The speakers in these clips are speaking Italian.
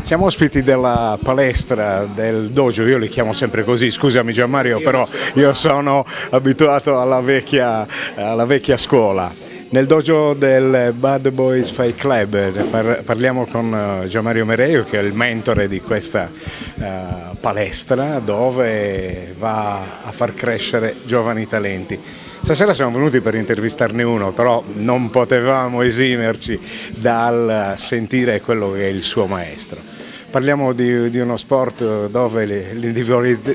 Siamo ospiti della palestra del dojo, io li chiamo sempre così, scusami Gianmario, però io sono abituato alla vecchia scuola. Nel dojo del Bad Boys Fight Club parliamo con Gianmario Mereio, che è il mentore di questa palestra dove va a far crescere giovani talenti. Stasera siamo venuti per intervistarne uno, però non potevamo esimerci dal sentire quello che è il suo maestro. Parliamo di uno sport dove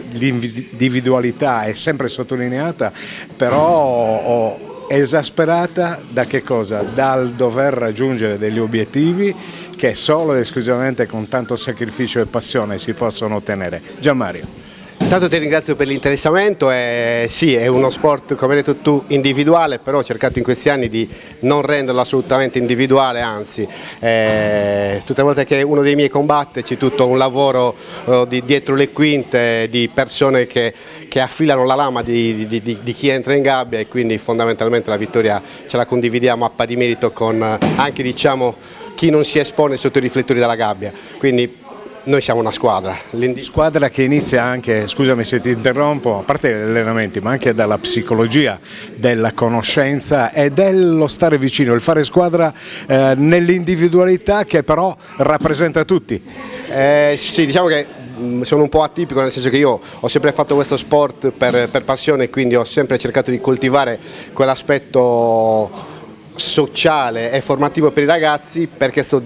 l'individualità è sempre sottolineata, però esasperata da che cosa? Dal dover raggiungere degli obiettivi che solo ed esclusivamente con tanto sacrificio e passione si possono ottenere. Gianmario. Intanto ti ringrazio per l'interessamento, sì, è uno sport, come hai detto tu, individuale, però ho cercato in questi anni di non renderlo assolutamente individuale, anzi tutte le volte che uno dei miei combatte c'è tutto un lavoro dietro le quinte di persone che affilano la lama di chi entra in gabbia, e quindi fondamentalmente la vittoria ce la condividiamo a pari merito con anche, diciamo, chi non si espone sotto i riflettori della gabbia. Quindi noi siamo una squadra. Squadra che inizia anche, scusami se ti interrompo, a parte gli allenamenti, ma anche dalla psicologia, della conoscenza e dello stare vicino, il fare squadra nell'individualità che però rappresenta tutti. Sì, diciamo che sono un po' atipico, nel senso che io ho sempre fatto questo sport per passione, quindi ho sempre cercato di coltivare quell'aspetto sociale e formativo per i ragazzi, perché sto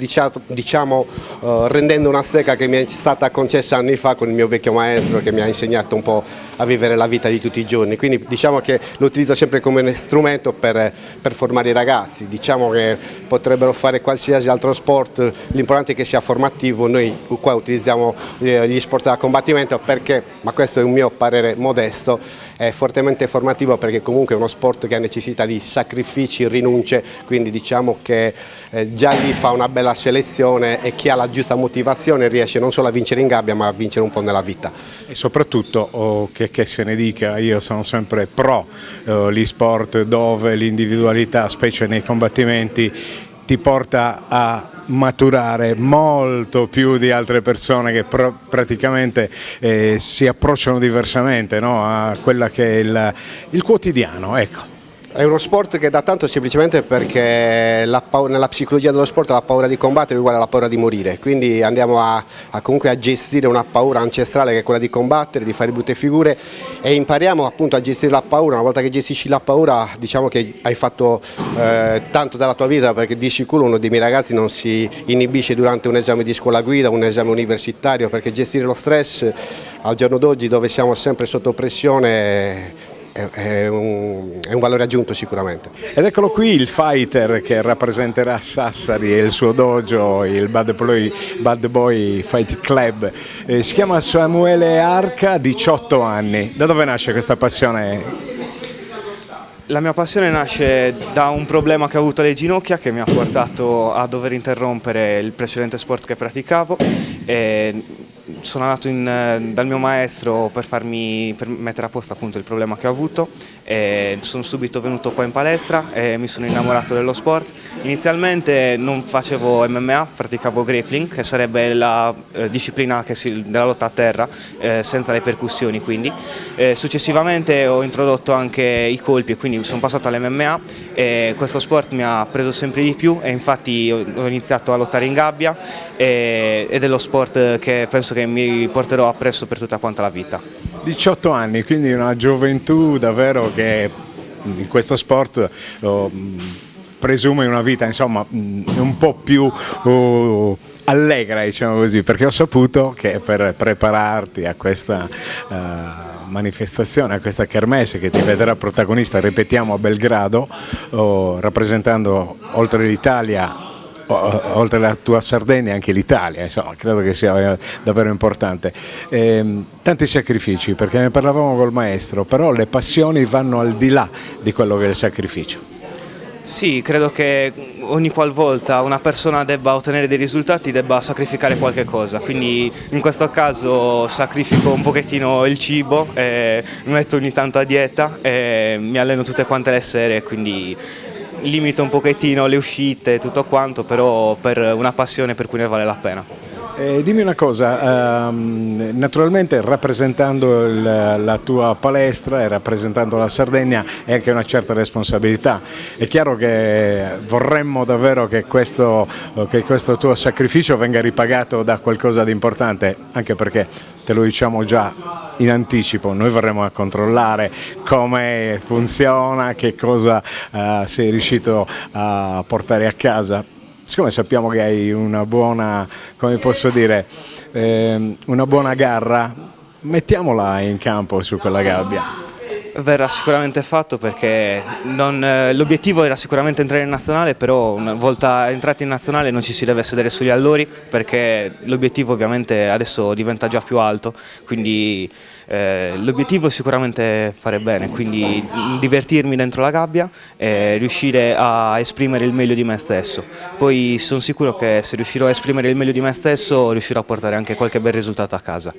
rendendo una stecca che mi è stata concessa anni fa con il mio vecchio maestro, che mi ha insegnato un po' a vivere la vita di tutti i giorni. Quindi diciamo che lo utilizzo sempre come un strumento per formare i ragazzi. Diciamo che potrebbero fare qualsiasi altro sport, l'importante è che sia formativo. Noi qua utilizziamo gli sport da combattimento perché, ma questo è un mio parere modesto, è fortemente formativo, perché comunque è uno sport che ha necessità di sacrifici, rinunce, quindi diciamo che già lì fa una bella selezione, e chi ha la giusta motivazione riesce non solo a vincere in gabbia ma a vincere un po' nella vita. E soprattutto, che se ne dica, io sono sempre pro gli sport dove l'individualità, specie nei combattimenti, ti porta a maturare molto più di altre persone che praticamente si approcciano diversamente, no? A quella che è il quotidiano, ecco. È uno sport che dà tanto semplicemente perché nella psicologia dello sport la paura di combattere è uguale alla paura di morire, quindi andiamo comunque a gestire una paura ancestrale che è quella di combattere, di fare brutte figure, e impariamo appunto a gestire la paura. Una volta che gestisci la paura, diciamo che hai fatto tanto della tua vita, perché di sicuro uno dei miei ragazzi non si inibisce durante un esame di scuola guida, un esame universitario, perché gestire lo stress al giorno d'oggi, dove siamo sempre sotto pressione, è un valore aggiunto sicuramente. Ed eccolo qui il fighter che rappresenterà Sassari e il suo dojo, il Bad Boy Fight Club. Si chiama Samuele Arca, 18 anni. Da dove nasce questa passione? La mia passione nasce da un problema che ho avuto alle ginocchia, che mi ha portato a dover interrompere il precedente sport che praticavo. Sono andato dal mio maestro per mettere a posto appunto il problema che ho avuto, e sono subito venuto qua in palestra e mi sono innamorato dello sport. Inizialmente non facevo MMA, praticavo grappling, che sarebbe la disciplina della lotta a terra, senza le percussioni quindi. Successivamente ho introdotto anche i colpi, e quindi sono passato all'MMA, e questo sport mi ha preso sempre di più, e infatti ho iniziato a lottare in gabbia, ed è lo sport che penso che mi porterò appresso per tutta quanta la vita. 18 anni, quindi una gioventù davvero che in questo sport presume una vita, insomma, un po' più allegra, diciamo così, perché ho saputo che per prepararti a questa manifestazione, a questa kermesse che ti vedrà protagonista, ripetiamo, a Belgrado, rappresentando oltre l'Italia, oltre alla tua Sardegna anche l'Italia, insomma, credo che sia davvero importante. Tanti sacrifici, perché ne parlavamo col maestro, però le passioni vanno al di là di quello che è il sacrificio. Sì, credo che ogni qualvolta una persona debba ottenere dei risultati debba sacrificare qualche cosa, quindi in questo caso sacrifico un pochettino il cibo, mi metto ogni tanto a dieta, mi alleno tutte quante le sere, quindi limito un pochettino le uscite e tutto quanto, però per una passione per cui ne vale la pena. Dimmi una cosa, naturalmente rappresentando la tua palestra e rappresentando la Sardegna è anche una certa responsabilità. È chiaro che vorremmo davvero che questo tuo sacrificio venga ripagato da qualcosa di importante, anche perché te lo diciamo già in anticipo, noi verremo a controllare come funziona, che cosa sei riuscito a portare a casa. Siccome sappiamo che hai una buona, come posso dire, una buona garra, mettiamola in campo su quella gabbia. Verrà sicuramente fatto perché l'obiettivo era sicuramente entrare in nazionale, però una volta entrati in nazionale non ci si deve sedere sugli allori perché l'obiettivo ovviamente adesso diventa già più alto, quindi l'obiettivo è sicuramente fare bene, quindi divertirmi dentro la gabbia e riuscire a esprimere il meglio di me stesso. Poi sono sicuro che se riuscirò a esprimere il meglio di me stesso riuscirò a portare anche qualche bel risultato a casa.